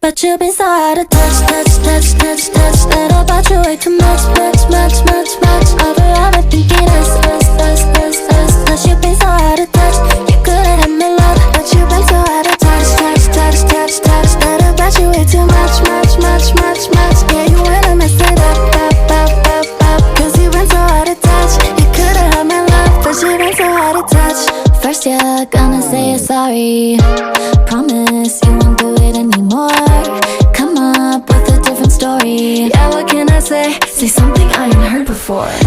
But you've been so out of touch, that about you way too much. I've been thinking us. Cause you've been so out of touch, you couldn't have my love. But you've been so out of touch, that about you way too much. Yeah, you wanna mess it up. Cause you've been so out of touch, you couldn't have my love. But you've been so out of touch. First you're gonna say you're sorry, promise you won't do it anymore. Come up with a different story. Yeah, what can I say? Say something I ain't heard before.